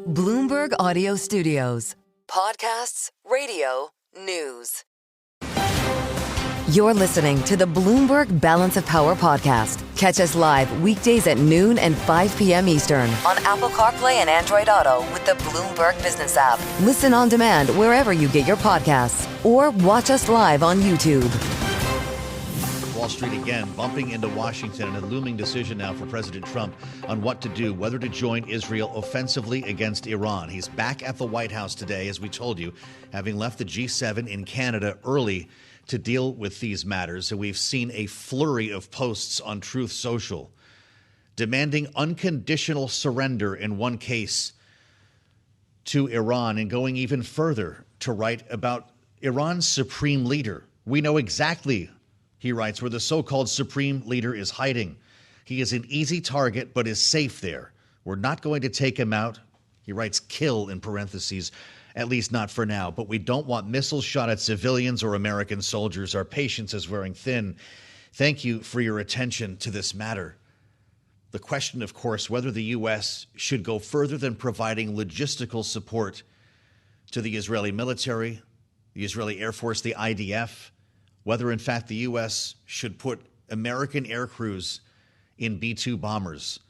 Bloomberg Audio Studios. Podcasts, radio, news. You're listening to the Bloomberg Balance of Power podcast. Catch us live weekdays at noon and 5 p.m. Eastern on Apple CarPlay and Android Auto with the Bloomberg Business app. Listen on demand wherever you get your podcasts or watch us live on YouTube. Wall Street again bumping into Washington, and a looming decision now for President Trump on what to do, whether to join Israel offensively against Iran. He's back at the White House today, as we told you, having left the G7 in Canada early to deal with these matters. And we've seen a flurry of posts on Truth Social demanding unconditional surrender in one case to Iran, and going even further to write about Iran's supreme leader. We know exactly, he writes, where the so-called supreme leader is hiding. He is an easy target, but is safe there. We're not going to take him out. He writes, kill in parentheses, at least not for now. But we don't want missiles shot at civilians or American soldiers. Our patience is wearing thin. Thank you for your attention to this matter. The question, of course, whether the U.S. should go further than providing logistical support to the Israeli military, the Israeli Air Force, the IDF, whether, in fact, the U.S. should put American air crews in B-2 bombers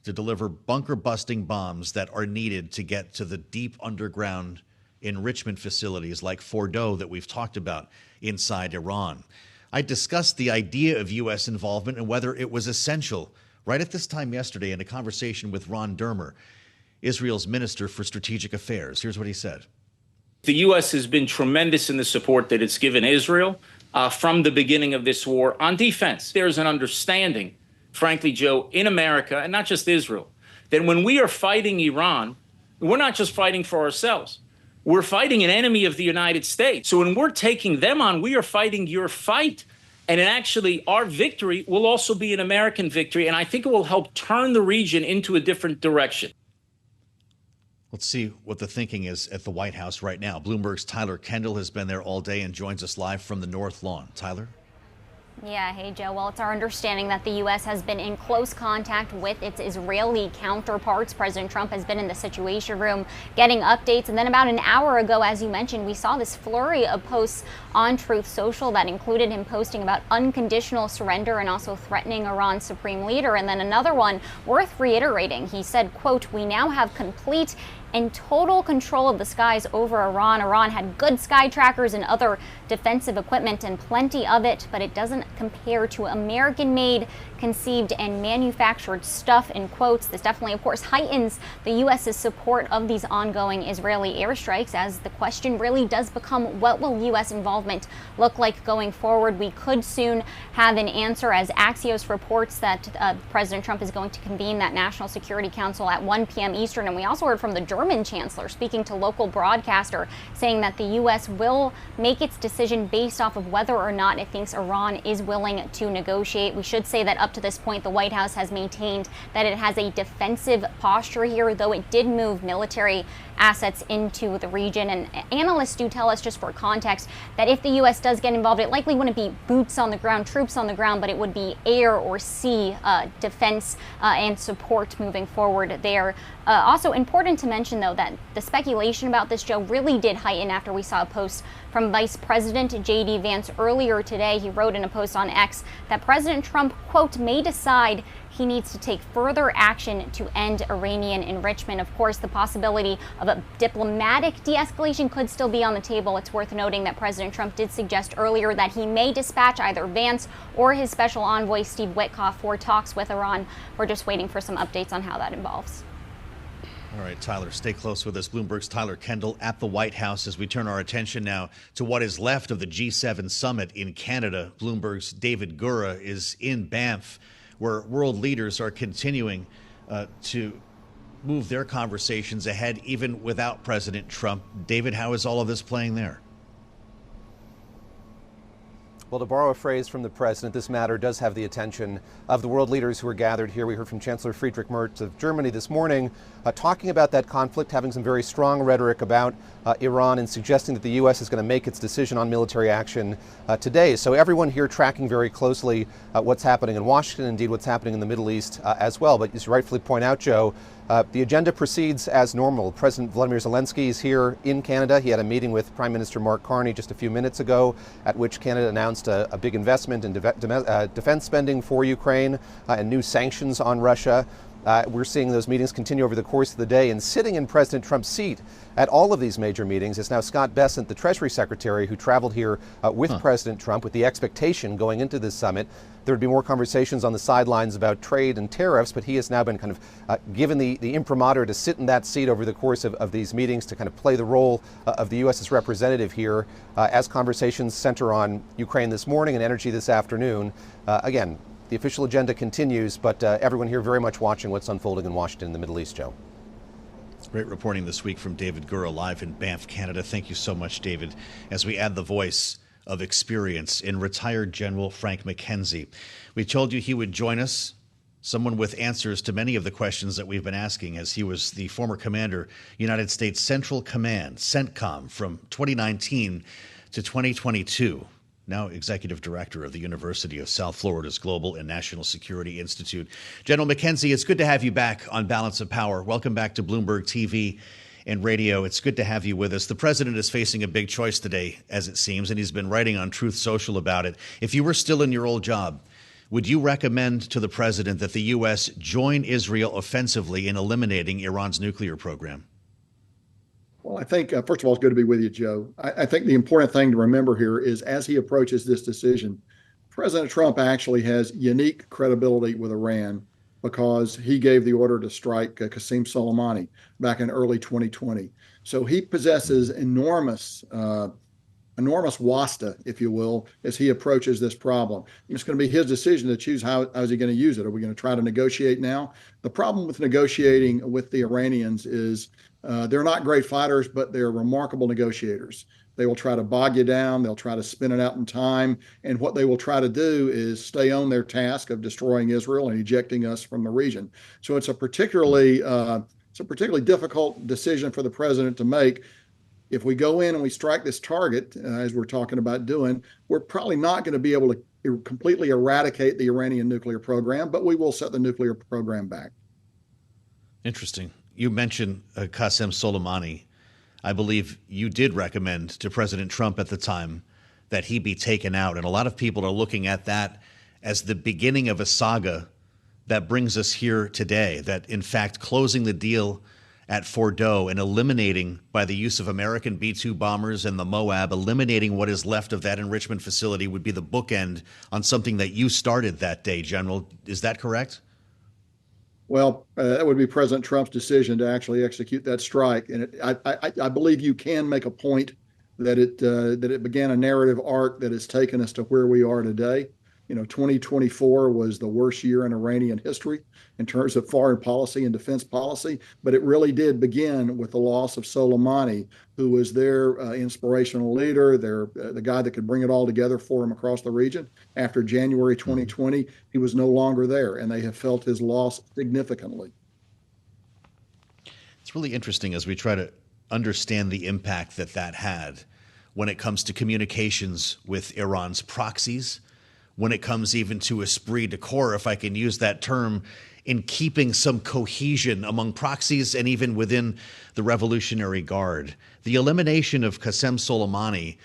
to deliver bunker-busting bombs that are needed to get to the deep underground enrichment facilities like Fordo that we've talked about inside Iran. I discussed the idea of U.S. involvement and whether it was essential right at this time yesterday in a conversation with Ron Dermer, Israel's Minister for Strategic Affairs. Here's what he said. The U.S. has been tremendous in the support that it's given Israel from the beginning of this war on defense. There's an understanding, frankly, Joe, in America, and not just Israel, that when we are fighting Iran, we're not just fighting for ourselves. We're fighting an enemy of the United States. So when we're taking them on, we are fighting your fight. And actually, our victory will also be an American victory. And I think it will help turn the region into a different direction. Let's see what the thinking is at the White House right now. Bloomberg's Tyler Kendall has been there all day and joins us live from the North Lawn. Tyler? Yeah, hey, Joe. Well, it's our understanding that the U.S. has been in close contact with its Israeli counterparts. President Trump has been in the Situation Room getting updates. And then about an hour ago, as you mentioned, we saw this flurry of posts on Truth Social that included him posting about unconditional surrender and also threatening Iran's supreme leader. And then another one worth reiterating. He said, quote, "We now have complete and total control of the skies over Iran. Iran had good sky trackers and other defensive equipment and plenty of it, but it doesn't compare to American-made, conceived, and manufactured stuff," in quotes. This definitely, of course, heightens the U.S.'s support of these ongoing Israeli airstrikes, as the question really does become, what will U.S. involvement look like going forward? We could soon have an answer, as Axios reports that President Trump is going to convene that National Security Council at 1 p.m. Eastern. And we also heard from the German chancellor speaking to local broadcaster, saying that the U.S. will make its decision based off of whether or not it thinks Iran is willing to negotiate. We should say that up to this point, the White House has maintained that it has a defensive posture here, though it did move military assets into the region. And analysts do tell us, just for context, that if the U.S. does get involved, it likely wouldn't be boots on the ground, troops on the ground, but it would be air or sea defense and support moving forward there. Also important to mention, though, that the speculation about this, Joe, really did heighten after we saw a post from Vice President J.D. Vance earlier today. He wrote in a post on X that President Trump, quote, "may decide he needs to take further action to end Iranian enrichment." Of course, the possibility of a diplomatic de-escalation could still be on the table. It's worth noting that President Trump did suggest earlier that he may dispatch either Vance or his special envoy, Steve Witkoff, for talks with Iran. We're just waiting for some updates on how that involves. All right, Tyler, stay close with us. Bloomberg's Tyler Kendall at the White House as we turn our attention now to what is left of the G7 summit in Canada. Bloomberg's David Gura is in Banff, where world leaders are continuing to move their conversations ahead, even without President Trump. David, how is all of this playing there? Well, to borrow a phrase from the president, this matter does have the attention of the world leaders who are gathered here. We heard from Chancellor Friedrich Merz of Germany this morning, talking about that conflict, having some very strong rhetoric about Iran, and suggesting that the U.S. is going to make its decision on military action today. So everyone here tracking very closely what's happening in Washington, indeed what's happening in the Middle East as well. But as you rightfully point out, Joe, The agenda proceeds as normal. President Volodymyr Zelensky is here in Canada. He had a meeting with Prime Minister Mark Carney just a few minutes ago, at which Canada announced a big investment in defense spending for Ukraine and new sanctions on Russia. We're seeing those meetings continue over the course of the day, and sitting in President Trump's seat at all of these major meetings is now Scott Bessent, the Treasury Secretary, who traveled here with President Trump with the expectation going into this summit there would be more conversations on the sidelines about trade and tariffs, but he has now been kind of given the imprimatur to sit in that seat over the course of these meetings to kind of play the role of the U.S.'s representative here as conversations center on Ukraine this morning and energy this afternoon. Again, the official agenda continues, but everyone here very much watching what's unfolding in Washington and the Middle East, Joe. Great reporting this week from David Gura live in Banff, Canada. Thank you so much, David, as we add the voice of experience in retired General Frank McKenzie. We told you he would join us, someone with answers to many of the questions that we've been asking, as he was the former commander, United States Central Command, CENTCOM, from 2019 to 2022. Now executive director of the University of South Florida's Global and National Security Institute. General McKenzie, it's good to have you back on Balance of Power. Welcome back to Bloomberg TV and radio. It's good to have you with us. The president is facing a big choice today, as it seems, and he's been writing on Truth Social about it. If you were still in your old job, would you recommend to the president that the U.S. join Israel offensively in eliminating Iran's nuclear program? Well, I think, first of all, it's good to be with you, Joe. I think the important thing to remember here is as he approaches this decision, President Trump actually has unique credibility with Iran because he gave the order to strike Qasem Soleimani back in early 2020. So he possesses enormous wasta, if you will, as he approaches this problem. It's going to be his decision to choose how is he going to use it. Are we going to try to negotiate now? The problem with negotiating with the Iranians is they're not great fighters, but they're remarkable negotiators. They will try to bog you down. They'll try to spin it out in time. And what they will try to do is stay on their task of destroying Israel and ejecting us from the region. So it's a particularly difficult decision for the president to make. If we go in and we strike this target, as we're talking about doing, we're probably not going to be able to completely eradicate the Iranian nuclear program, but we will set the nuclear program back. Interesting. You mentioned Qasem Soleimani. I believe you did recommend to President Trump at the time that he be taken out. And a lot of people are looking at that as the beginning of a saga that brings us here today, that in fact closing the deal at Fordo and eliminating, by the use of American B-2 bombers and the Moab, eliminating what is left of that enrichment facility would be the bookend on something that you started that day, General. Is that correct? Well, that would be President Trump's decision to actually execute that strike. And I believe you can make a point that it began a narrative arc that has taken us to where we are today. 2024 was the worst year in Iranian history in terms of foreign policy and defense policy, but it really did begin with the loss of Soleimani, who was their inspirational leader, the guy that could bring it all together for him across the region. After January 2020, he was no longer there, and they have felt his loss significantly. It's really interesting as we try to understand the impact that had when it comes to communications with Iran's proxies, when it comes even to esprit de corps, if I can use that term, in keeping some cohesion among proxies and even within the Revolutionary Guard. The elimination of Qasem Soleimani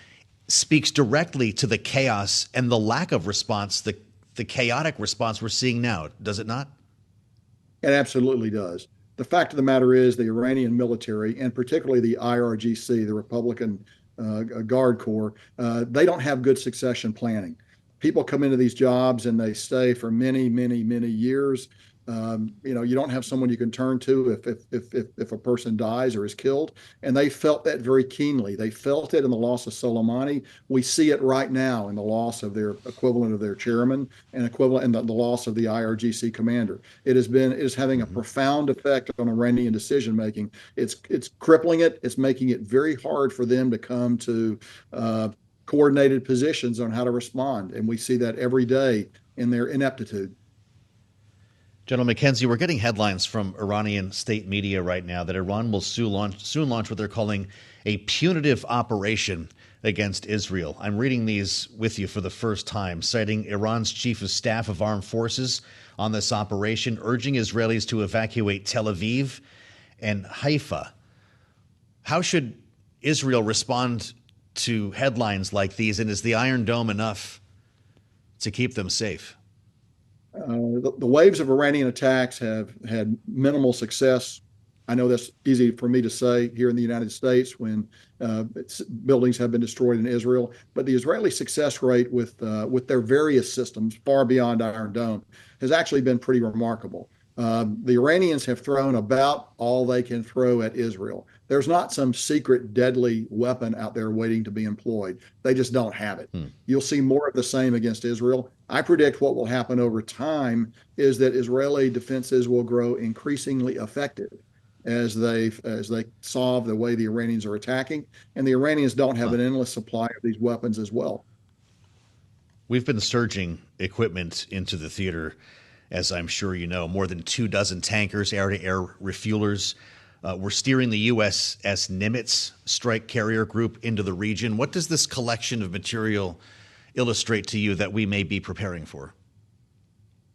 speaks directly to the chaos and the lack of response, the chaotic response we're seeing now, does it not? It absolutely does. The fact of the matter is the Iranian military, and particularly the IRGC, the Republican Guard Corps, they don't have good succession planning. People come into these jobs and they stay for many, many, many years. You don't have someone you can turn to if a person dies or is killed. And they felt that very keenly. They felt it in the loss of Soleimani. We see it right now in the loss of their equivalent of their chairman and equivalent in the loss of the IRGC commander. It is having a profound effect on Iranian decision making. It's crippling it. It's making it very hard for them to come to coordinated positions on how to respond. And we see that every day in their ineptitude. General McKenzie, we're getting headlines from Iranian state media right now that Iran will soon launch what they're calling a punitive operation against Israel. I'm reading these with you for the first time, citing Iran's chief of staff of armed forces on this operation, urging Israelis to evacuate Tel Aviv and Haifa. How should Israel respond to headlines like these, and is the Iron Dome enough to keep them safe? The waves of Iranian attacks have had minimal success. I know that's easy for me to say here in the United States when buildings have been destroyed in Israel, but the Israeli success rate with their various systems, far beyond Iron Dome, has actually been pretty remarkable. The Iranians have thrown about all they can throw at Israel. There's not some secret deadly weapon out there waiting to be employed. They just don't have it. You'll see more of the same against Israel. I predict what will happen over time is that Israeli defenses will grow increasingly effective as they solve the way the Iranians are attacking. And the Iranians don't have an endless supply of these weapons as well. We've been surging equipment into the theater, as I'm sure you know, more than 24 tankers, air-to-air refuelers. We're steering the USS Nimitz strike carrier group into the region. What does this collection of material illustrate to you that we may be preparing for?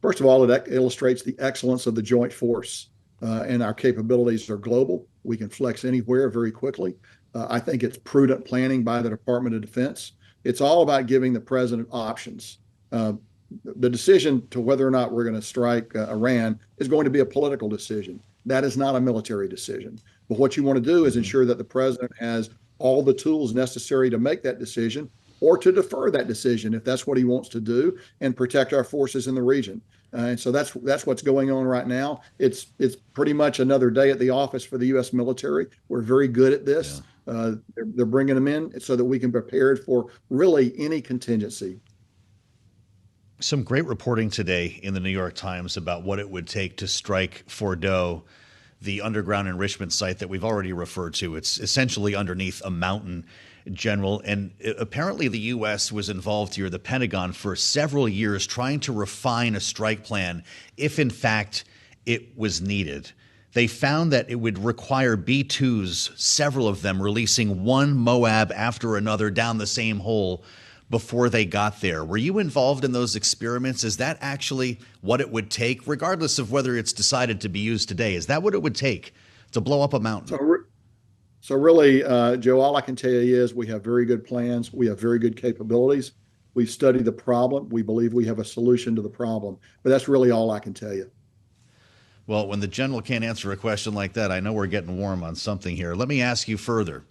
First of all, it illustrates the excellence of the joint force, and our capabilities are global. We can flex anywhere very quickly. I think it's prudent planning by the Department of Defense. It's all about giving the president options. The decision to whether or not we're going to strike Iran is going to be a political decision. That is not a military decision. But what you want to do is ensure that the president has all the tools necessary to make that decision or to defer that decision if that's what he wants to do and protect our forces in the region. And so that's what's going on right now. It's pretty much another day at the office for the U.S. military. We're very good at this. Yeah. They're bringing them in so that we can prepare for really any contingency. Some great reporting today in the New York Times about what it would take to strike Fordo, the underground enrichment site that we've already referred to. It's essentially underneath a mountain, General. And apparently the U.S. was involved here, the Pentagon, for several years trying to refine a strike plan if, in fact, it was needed. They found that it would require B-2s, several of them, releasing one Moab after another down the same hole before they got there. Were you involved in those experiments? Is that actually what it would take, regardless of whether it's decided to be used today? Is that what it would take to blow up a mountain? So really, Joe, all I can tell you is we have very good plans. We have very good capabilities. We've studied the problem. We believe we have a solution to the problem. But that's really all I can tell you. Well, when the general can't answer a question like that, I know we're getting warm on something here. Let me ask you further.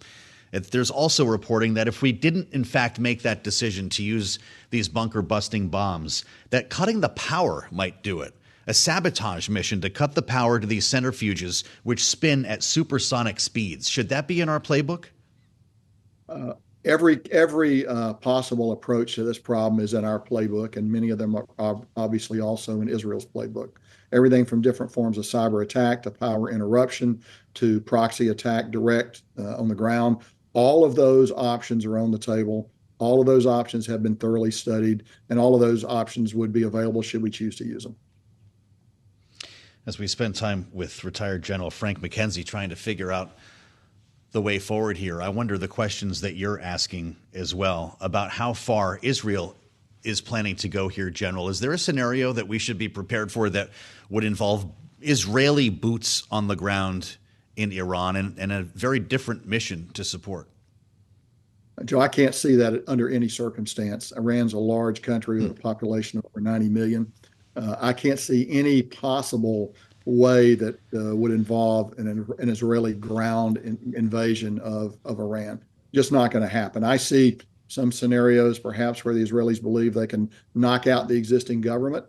There's also reporting that if we didn't, in fact, make that decision to use these bunker-busting bombs, that cutting the power might do it. A sabotage mission to cut the power to these centrifuges, which spin at supersonic speeds. Should that be in our playbook? Every possible approach to this problem is in our playbook, and many of them are obviously also in Israel's playbook. Everything from different forms of cyber attack to power interruption to proxy attack direct on the ground. All of those options are on the table. All of those options have been thoroughly studied, and all of those options would be available should we choose to use them. As we spend time with retired General Frank McKenzie trying to figure out the way forward here, I wonder the questions that you're asking as well about how far Israel is planning to go here, General. Is there a scenario that we should be prepared for that would involve Israeli boots on the ground in Iran and a very different mission to support? Joe, I can't see that under any circumstance. Iran's a large country with a population of over 90 million. I can't see any possible way that would involve an Israeli ground invasion of Iran. Just not going to happen. I see some scenarios perhaps where the Israelis believe they can knock out the existing government.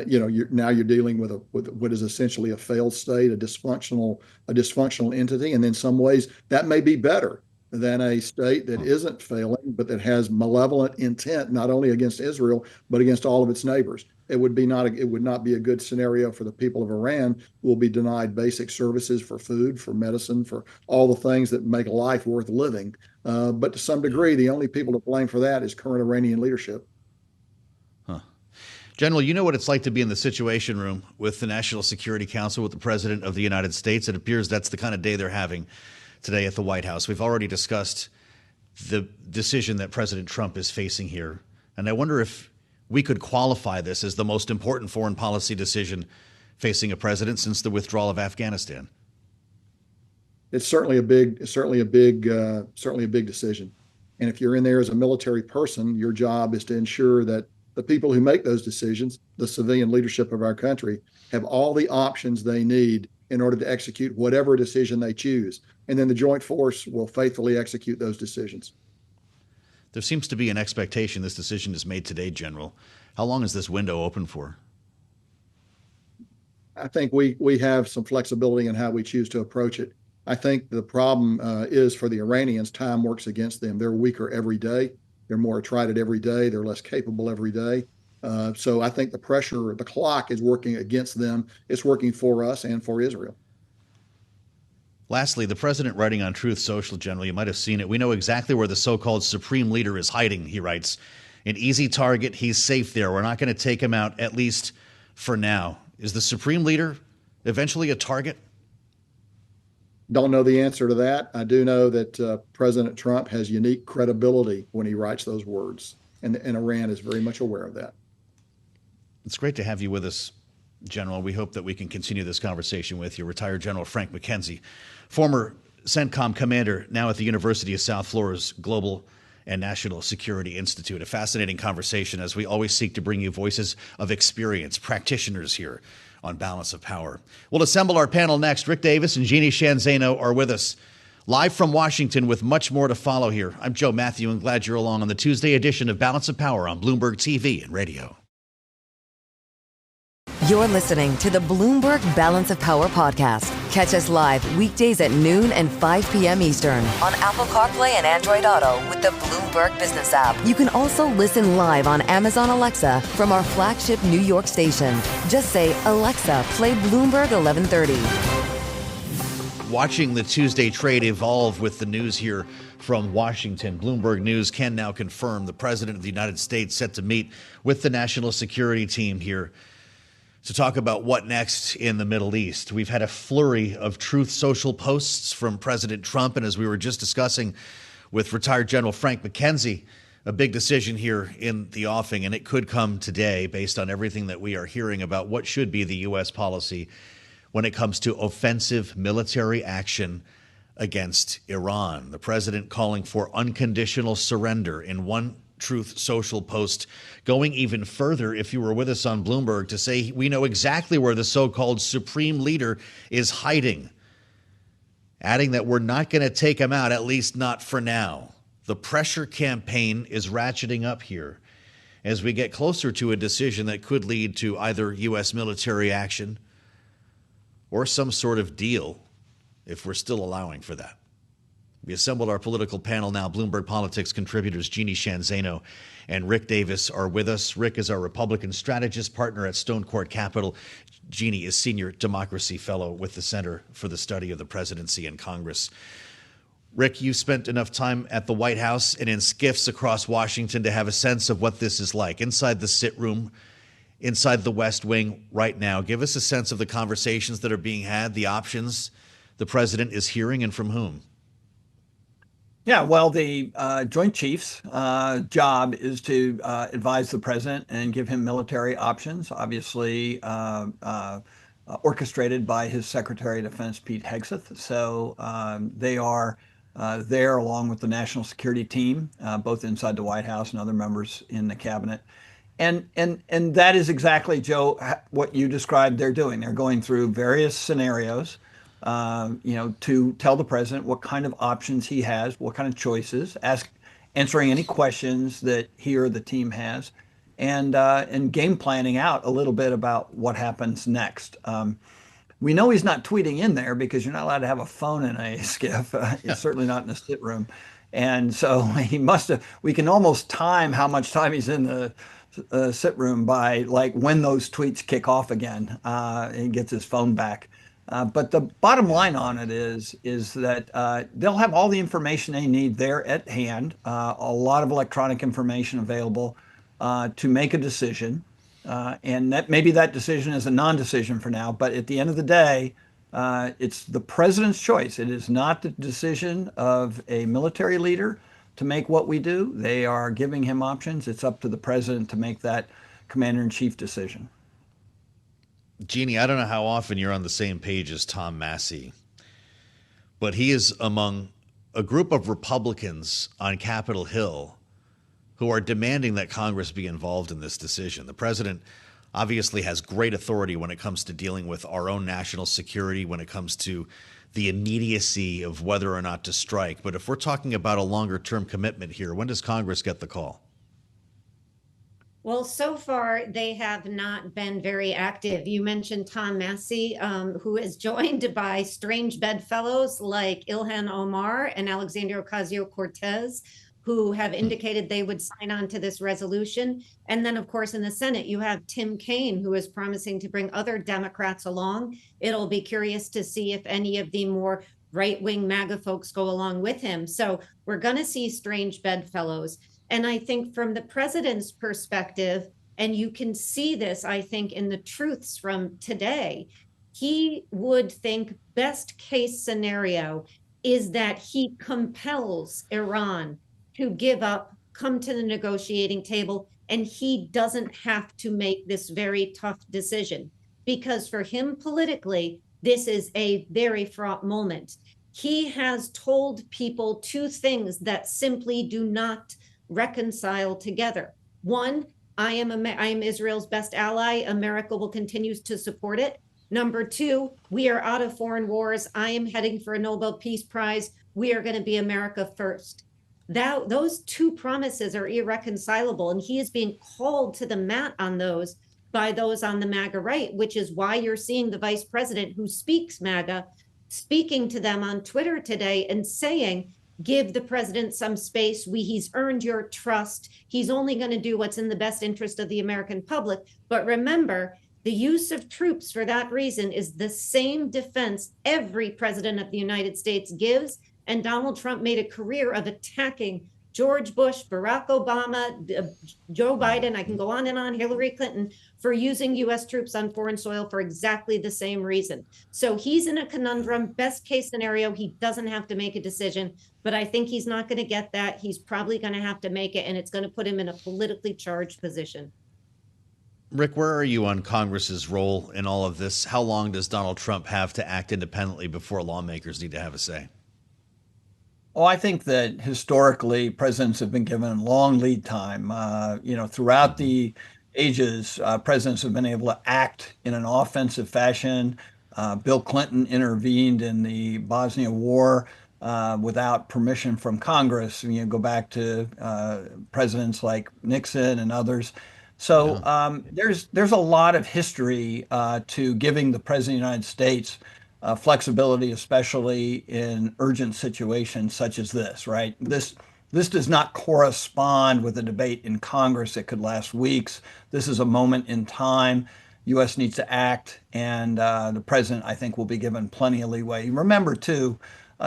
You're dealing with what is essentially a failed state, a dysfunctional entity, and in some ways that may be better than a state that isn't failing, but that has malevolent intent not only against Israel but against all of its neighbors. It would not be a good scenario for the people of Iran, who will be denied basic services for food, for medicine, for all the things that make life worth living. But to some degree, the only people to blame for that is current Iranian leadership. General, you know what it's like to be in the Situation Room with the National Security Council, with the President of the United States. It appears that's the kind of day they're having today at the White House. We've already discussed the decision that President Trump is facing here. And I wonder if we could qualify this as the most important foreign policy decision facing a president since the withdrawal of Afghanistan. It's certainly a big decision. And if you're in there as a military person, your job is to ensure that the people who make those decisions, the civilian leadership of our country, have all the options they need in order to execute whatever decision they choose. And then the joint force will faithfully execute those decisions. There seems to be an expectation this decision is made today, General. How long is this window open for? I think we have some flexibility in how we choose to approach it. I think the problem is for the Iranians, time works against them. They're weaker every day. They're more attrited every day. They're less capable every day. So I think the clock is working against them. It's working for us and for Israel. Lastly, the president writing on Truth Social, General, you might have seen it. We know exactly where the so-called supreme leader is hiding, he writes. An easy target. He's safe there. We're not going to take him out, at least for now. Is the supreme leader eventually a target? Don't know the answer to that. I do know that President Trump has unique credibility when he writes those words, and Iran is very much aware of that. It's great to have you with us, General. We hope that we can continue this conversation with you. Retired General Frank McKenzie, former CENTCOM commander, now at the University of South Florida's Global and National Security Institute. A fascinating conversation as we always seek to bring you voices of experience, practitioners here on Balance of Power. We'll assemble our panel next. Rick Davis and Jeannie Shanzano are with us live from Washington with much more to follow here. I'm Joe Mathieu, and glad you're along on the Tuesday edition of Balance of Power on Bloomberg TV and radio. You're listening to the Bloomberg Balance of Power podcast. Catch us live weekdays at noon and 5 p.m. Eastern on Apple CarPlay and Android Auto with the Bloomberg Business app. You can also listen live on Amazon Alexa from our flagship New York station. Just say, Alexa, play Bloomberg 1130. Watching the Tuesday trade evolve with the news here from Washington. Bloomberg News can now confirm the President of the United States set to meet with the national security team here to talk about what next in the Middle East. We've had a flurry of Truth Social posts from President Trump, and as we were just discussing with retired General Frank McKenzie, a big decision here in the offing, and it could come today based on everything that we are hearing about what should be the U.S. policy when it comes to offensive military action against Iran. The president calling for unconditional surrender in one Truth Social post, going even further, if you were with us on Bloomberg, to say we know exactly where the so-called supreme leader is hiding, adding that we're not going to take him out, at least not for now. The pressure campaign is ratcheting up here as we get closer to a decision that could lead to either U.S. military action or some sort of deal, if we're still allowing for that. We assembled our political panel now. Bloomberg Politics contributors Jeannie Shanzano and Rick Davis are with us. Rick is our Republican strategist partner at Stone Court Capital. Jeannie is senior democracy fellow with the Center for the Study of the Presidency and Congress. Rick, you've spent enough time at the White House and in SCIFs across Washington to have a sense of what this is like inside the sit room, inside the West Wing right now. Give us a sense of the conversations that are being had, the options the president is hearing, and from whom. Yeah, well, the Joint Chiefs' job is to advise the president and give him military options, obviously orchestrated by his Secretary of Defense, Pete Hegseth. So they are there along with the national security team, both inside the White House and other members in the cabinet. And that is exactly, Joe, what you described they're doing. They're going through various scenarios, to tell the president what kind of options he has, what kind of choices, answering any questions that he or the team has, and game planning out a little bit about what happens next. We know he's not tweeting in there because you're not allowed to have a phone in a SCIF. It's certainly not in a sit room. And so he must have, we can almost time how much time he's in the sit room by like when those tweets kick off again, and he gets his phone back. But the bottom line on it is that they'll have all the information they need there at hand, a lot of electronic information available to make a decision. And that maybe that decision is a non-decision for now, but at the end of the day, it's the president's choice. It is not the decision of a military leader to make what we do. They are giving him options. It's up to the president to make that commander-in-chief decision. Jeannie, I don't know how often you're on the same page as Tom Massey, but he is among a group of Republicans on Capitol Hill who are demanding that Congress be involved in this decision. The president obviously has great authority when it comes to dealing with our own national security, when it comes to the immediacy of whether or not to strike. But if we're talking about a longer-term commitment here, when does Congress get the call? Well, so far, they have not been very active. You mentioned Tom Massey, who is joined by strange bedfellows like Ilhan Omar and Alexandria Ocasio-Cortez, who have indicated they would sign on to this resolution. And then, of course, in the Senate, you have Tim Kaine, who is promising to bring other Democrats along. It'll be curious to see if any of the more right-wing MAGA folks go along with him. So we're going to see strange bedfellows. And I think from the president's perspective, and you can see this, I think, in the truths from today, he would think best case scenario is that he compels Iran to give up, come to the negotiating table, and he doesn't have to make this very tough decision. Because for him politically, this is a very fraught moment. He has told people two things that simply do not reconcile together. One, I am Israel's best ally. America will continue to support it. Number two, we are out of foreign wars. I am heading for a Nobel Peace Prize. We are going to be America first. Those two promises are irreconcilable, and he is being called to the mat on those by those on the MAGA right, which is why you're seeing the vice president who speaks MAGA speaking to them on Twitter today and saying, give the president some space. He's earned your trust. He's only going to do what's in the best interest of the American public. But remember, the use of troops for that reason is the same defense every president of the United States gives. And Donald Trump made a career of attacking George Bush, Barack Obama, Joe Biden, I can go on and on, Hillary Clinton, for using U.S. troops on foreign soil for exactly the same reason. So he's in a conundrum. Best case scenario, he doesn't have to make a decision, but I think he's not going to get that. He's probably going to have to make it, and it's going to put him in a politically charged position. Rick, where are you on Congress's role in all of this? How long does Donald Trump have to act independently before lawmakers need to have a say? Oh, I think that historically presidents have been given long lead time. Throughout the ages, presidents have been able to act in an offensive fashion. Bill Clinton intervened in the Bosnia War without permission from Congress. Go back to presidents like Nixon and others. So there's a lot of history to giving the president of the United States flexibility, especially in urgent situations such as this, right? This does not correspond with a debate in Congress that could last weeks. This is a moment in time. U.S. needs to act, and the president, I think, will be given plenty of leeway. Remember, too,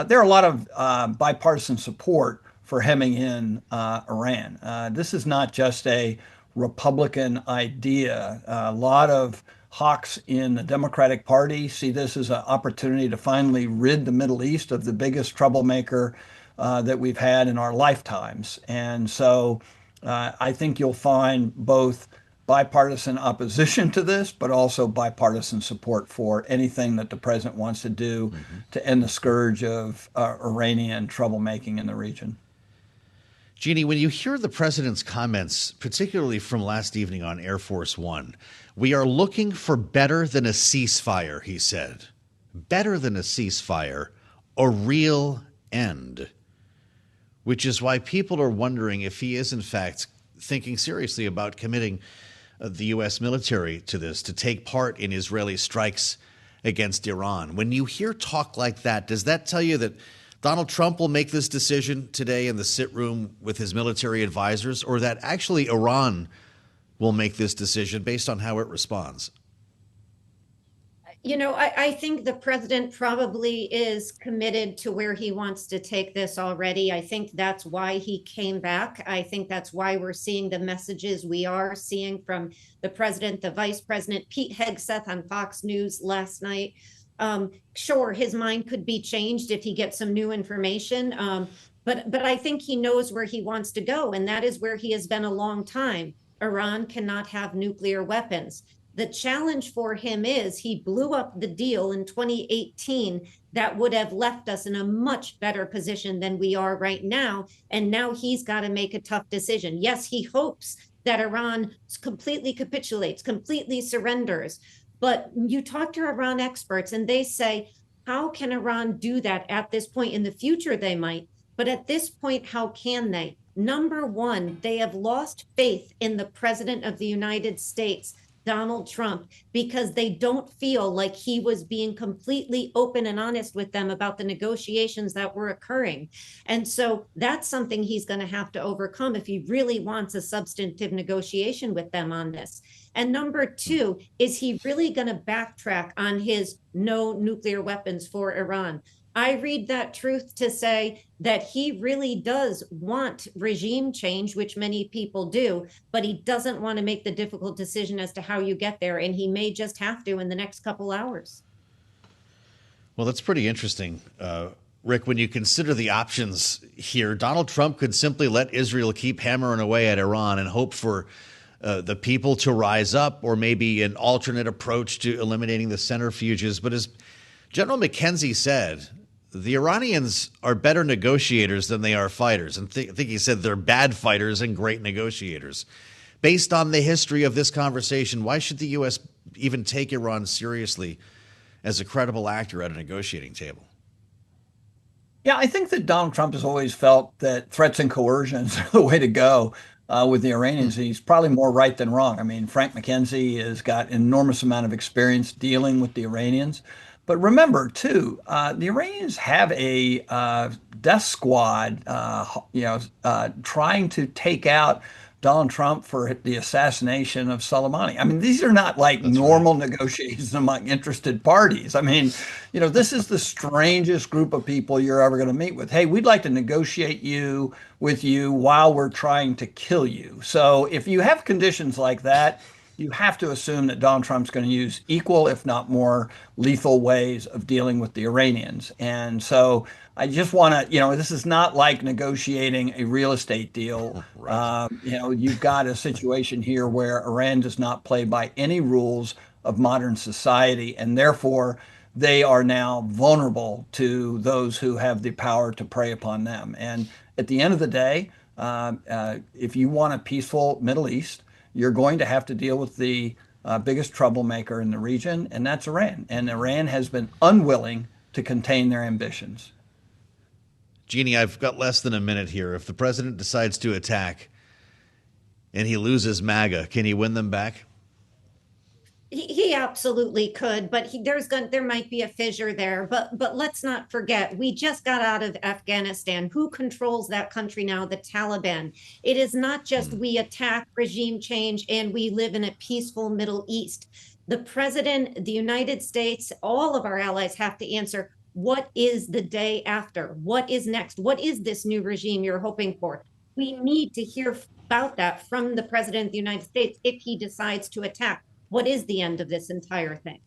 there are a lot of bipartisan support for hemming in Iran. This is not just a Republican idea. A lot of hawks in the Democratic Party see this as an opportunity to finally rid the Middle East of the biggest troublemaker that we've had in our lifetimes. And so I think you'll find both bipartisan opposition to this, but also bipartisan support for anything that the president wants to do to end the scourge of Iranian troublemaking in the region. Jeannie, when you hear the president's comments, particularly from last evening on Air Force One, we are looking for better than a ceasefire, he said. Better than a ceasefire, a real end. Which is why people are wondering if he is, in fact, thinking seriously about committing the U.S. military to this, to take part in Israeli strikes against Iran. When you hear talk like that, does that tell you that Donald Trump will make this decision today in the sit room with his military advisors, or that actually Iran will make this decision based on how it responds? I think the president probably is committed to where he wants to take this already. I think that's why he came back. I think that's why we're seeing the messages we are seeing from the president, the vice president, Pete Hegseth on Fox News last night. Sure, his mind could be changed if he gets some new information. But I think he knows where he wants to go, and that is where he has been a long time. Iran cannot have nuclear weapons. The challenge for him is he blew up the deal in 2018 that would have left us in a much better position than we are right now. And now he's got to make a tough decision. Yes, he hopes that Iran completely capitulates, completely surrenders. But you talk to Iran experts and they say, how can Iran do that at this point? In the future, they might. But at this point, how can they? Number one, they have lost faith in the president of the United States, Donald Trump, because they don't feel like he was being completely open and honest with them about the negotiations that were occurring. And so that's something he's going to have to overcome if he really wants a substantive negotiation with them on this. And number two, is he really going to backtrack on his no nuclear weapons for Iran? I read that truth to say that he really does want regime change, which many people do, but he doesn't want to make the difficult decision as to how you get there. And he may just have to in the next couple hours. Well, that's pretty interesting. Rick, when you consider the options here, Donald Trump could simply let Israel keep hammering away at Iran and hope for the people to rise up, or maybe an alternate approach to eliminating the centrifuges. But as General McKenzie said, the Iranians are better negotiators than they are fighters. And I think he said they're bad fighters and great negotiators. Based on the history of this conversation, why should the U.S. even take Iran seriously as a credible actor at a negotiating table? Yeah, I think that Donald Trump has always felt that threats and coercions are the way to go with the Iranians. He's probably more right than wrong. I mean, Frank McKenzie has got an enormous amount of experience dealing with the Iranians. But remember, too, the Iranians have a death squad, trying to take out Donald Trump for the assassination of Soleimani. I mean, these are not like normal negotiations among interested parties. I mean, this is the strangest group of people you're ever going to meet with. Hey, we'd like to negotiate with you while we're trying to kill you. So if you have conditions like that, you have to assume that Donald Trump's going to use equal, if not more, lethal ways of dealing with the Iranians. And so I just want to, this is not like negotiating a real estate deal. Right. You've got a situation here where Iran does not play by any rules of modern society, and therefore they are now vulnerable to those who have the power to prey upon them. And at the end of the day, if you want a peaceful Middle East, you're going to have to deal with the biggest troublemaker in the region, and that's Iran. And Iran has been unwilling to contain their ambitions. Jeannie, I've got less than a minute here. If the president decides to attack and he loses MAGA, can he win them back? He absolutely could, but there might be a fissure there. But let's not forget, we just got out of Afghanistan. Who controls that country now? The Taliban. It is not just we attack regime change and we live in a peaceful Middle East. The president, the United States, all of our allies have to answer, what is the day after? What is next? What is this new regime you're hoping for? We need to hear about that from the president of the United States if he decides to attack. What is the end of this entire thing?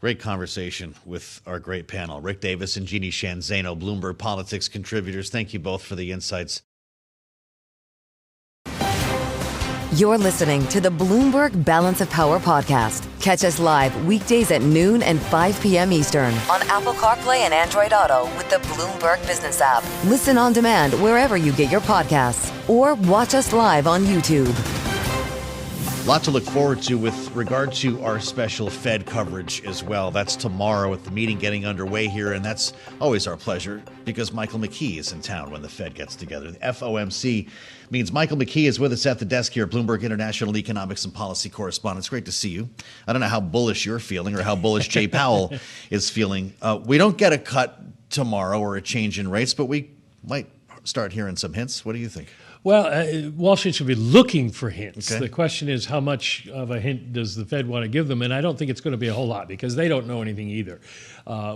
Great conversation with our great panel. Rick Davis and Jeannie Shanzano, Bloomberg Politics contributors. Thank you both for the insights. You're listening to the Bloomberg Balance of Power podcast. Catch us live weekdays at noon and 5 p.m. Eastern on Apple CarPlay and Android Auto with the Bloomberg Business app. Listen on demand wherever you get your podcasts or watch us live on YouTube. A lot to look forward to with regard to our special Fed coverage as well. That's tomorrow with the meeting getting underway here, and that's always our pleasure because Michael McKee is in town when the Fed gets together. The FOMC means Michael McKee is with us at the desk here, Bloomberg International Economics and Policy Correspondent. It's great to see you. I don't know how bullish you're feeling or how bullish Jay Powell is feeling. We don't get a cut tomorrow or a change in rates, but we might start hearing some hints. What do you think? Well, Wall Street should be looking for hints. Okay. The question is, how much of a hint does the Fed want to give them? And I don't think it's going to be a whole lot because they don't know anything either.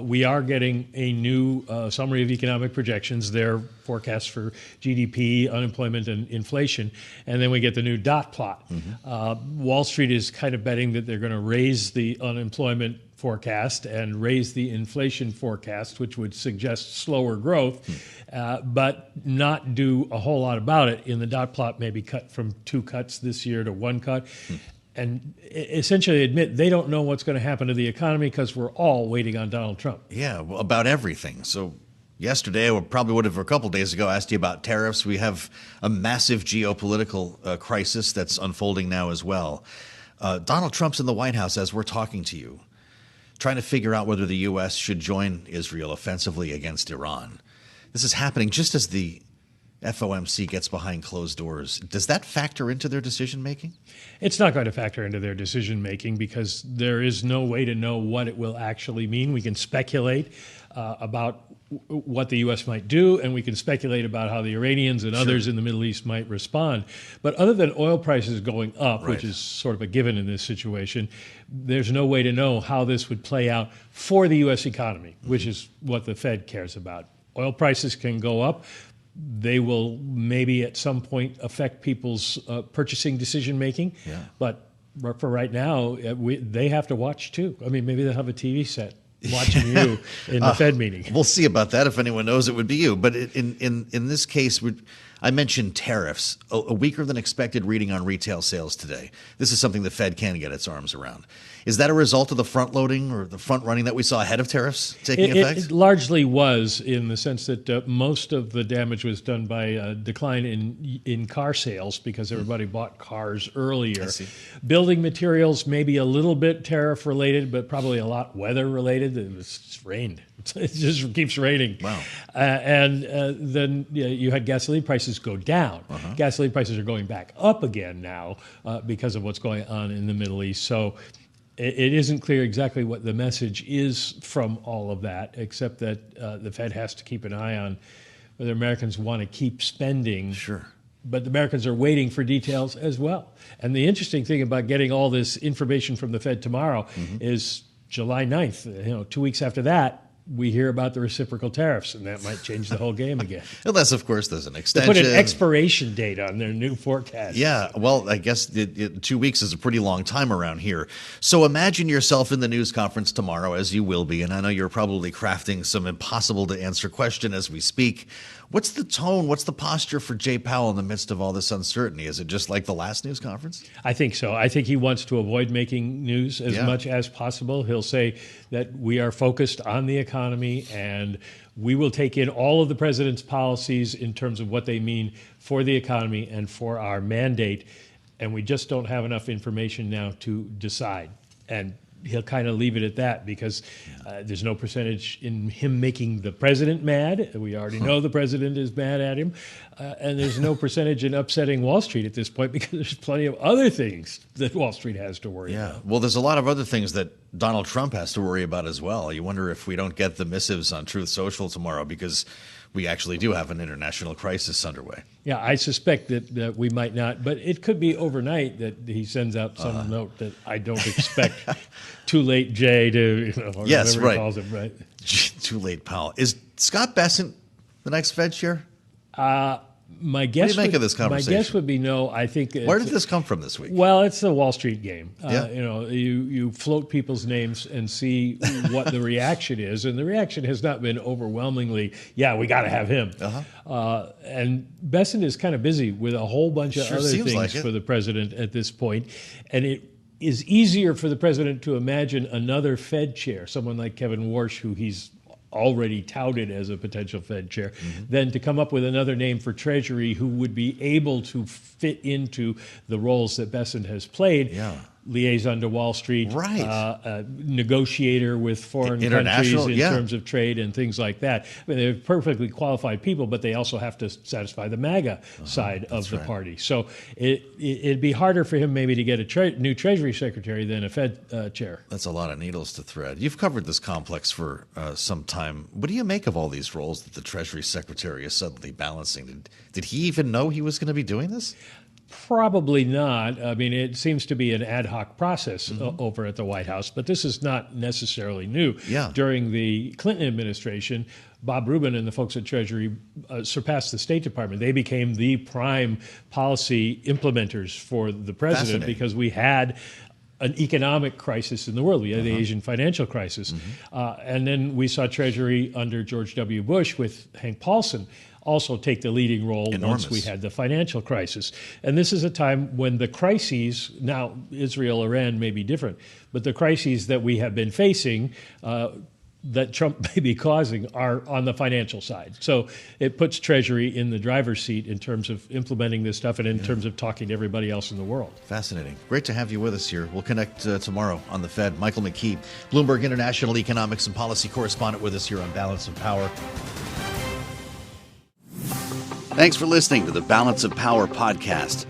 We are getting a new summary of economic projections, their forecasts for GDP, unemployment, and inflation. And then we get the new dot plot. Wall Street is kind of betting that they're going to raise the unemployment forecast and raise the inflation forecast, which would suggest slower growth, but not do a whole lot about it. In the dot plot, maybe cut from 2 cuts this year to 1 cut. And essentially admit they don't know what's going to happen to the economy because we're all waiting on Donald Trump. Yeah, well, about everything. So yesterday, or probably would have a couple days ago, asked you about tariffs. We have a massive geopolitical crisis that's unfolding now as well. Donald Trump's in the White House as we're talking to you, trying to figure out whether the U.S. should join Israel offensively against Iran. This is happening just as the FOMC gets behind closed doors. Does that factor into their decision-making? It's not going to factor into their decision-making because there is no way to know what it will actually mean. We can speculate about what the U.S. might do, and we can speculate about how the Iranians and others in the Middle East might respond. But other than oil prices going up, which is sort of a given in this situation, there's no way to know how this would play out for the U.S. economy, which is what the Fed cares about. Oil prices can go up. They will maybe at some point affect people's purchasing decision-making. But for right now, they have to watch, too. I mean, maybe they'll have a TV set watching you in the Fed meeting. We'll see about that. If anyone knows, it would be you. But in this case, I mentioned tariffs. A weaker than expected reading on retail sales today. This is something the Fed can get its arms around. Is that a result of the front loading or the front running that we saw ahead of tariffs taking effect? It largely was, in the sense that most of the damage was done by a decline in car sales because everybody bought cars earlier. I see. Building materials, maybe a little bit tariff related, but probably a lot weather related. It's rained. It just keeps raining. Wow. Then you had gasoline prices go down. Gasoline prices are going back up again now because of what's going on in the Middle East. So it isn't clear exactly what the message is from all of that, except that the Fed has to keep an eye on whether Americans want to keep spending. Sure. But the Americans are waiting for details as well. And the interesting thing about getting all this information from the Fed tomorrow is July 9th. 2 weeks after that, we hear about the reciprocal tariffs, and that might change the whole game again. Unless, of course, there's an They extension. put an expiration date on their new forecast. Yeah, well, I guess 2 weeks is a pretty long time around here. So imagine yourself in the news conference tomorrow, as you will be, and I know you're probably crafting some impossible-to-answer question as we speak. What's the tone, what's the posture for Jay Powell in the midst of all this uncertainty? Is it just like the last news conference? I think so. I think he wants to avoid making news as much as possible. He'll say that we are focused on the economy and we will take in all of the president's policies in terms of what they mean for the economy and for our mandate. And we just don't have enough information now to decide. And he'll kind of leave it at that because there's no percentage in him making the president mad. We already know the president is mad at him. And there's no percentage in upsetting Wall Street at this point because there's plenty of other things that Wall Street has to worry about. Well, there's a lot of other things that Donald Trump has to worry about as well. You wonder if we don't get the missives on Truth Social tomorrow because we actually do have an international crisis underway. Yeah, I suspect that we might not, but it could be overnight that he sends out some note that I don't expect Too Late Jay to, or whatever he calls him, right? Too Late Powell. Is Scott Bessent the next Fed chair? My guess what do you make of this conversation? My guess would be no. I think. Where did this come from this week? Well, it's the Wall Street game. You float people's names and see what the reaction is, and the reaction has not been overwhelmingly, yeah, we got to have him. And Bessent is kind of busy with a whole bunch of other things for the president at this point, and it is easier for the president to imagine another Fed chair, someone like Kevin Warsh, who he's already touted as a potential Fed chair, than to come up with another name for Treasury who would be able to fit into the roles that Bessent has played. liaison to Wall Street, right? Negotiator with foreign countries in terms of trade and things like that. I mean, they're perfectly qualified people, but they also have to satisfy the MAGA side of the party. So it'd be harder for him maybe to get a new Treasury Secretary than a Fed chair. That's a lot of needles to thread. You've covered this complex for some time. What do you make of all these roles that the Treasury Secretary is suddenly balancing? Did he even know he was going to be doing this? Probably not. I mean, it seems to be an ad hoc process over at the White House, but this is not necessarily new. Yeah. During the Clinton administration, Bob Rubin and the folks at Treasury surpassed the State Department. They became the prime policy implementers for the president because we had an economic crisis in the world. We had the Asian financial crisis. And then we saw Treasury under George W. Bush with Hank Paulson also take the leading role once we had the financial crisis. And this is a time when the crises, now Israel, Iran may be different, but the crises that we have been facing that Trump may be causing are on the financial side. So it puts Treasury in the driver's seat in terms of implementing this stuff and in terms of talking to everybody else in the world. Fascinating. Great to have you with us here. We'll connect tomorrow on the Fed. Michael McKee, Bloomberg International Economics and Policy Correspondent, with us here on Balance of Power. Thanks for listening to the Balance of Power podcast.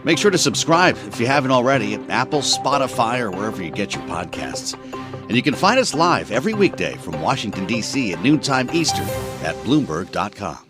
Make sure to subscribe if you haven't already at Apple, Spotify, or wherever you get your podcasts. And you can find us live every weekday from Washington, D.C. at noontime Eastern at Bloomberg.com.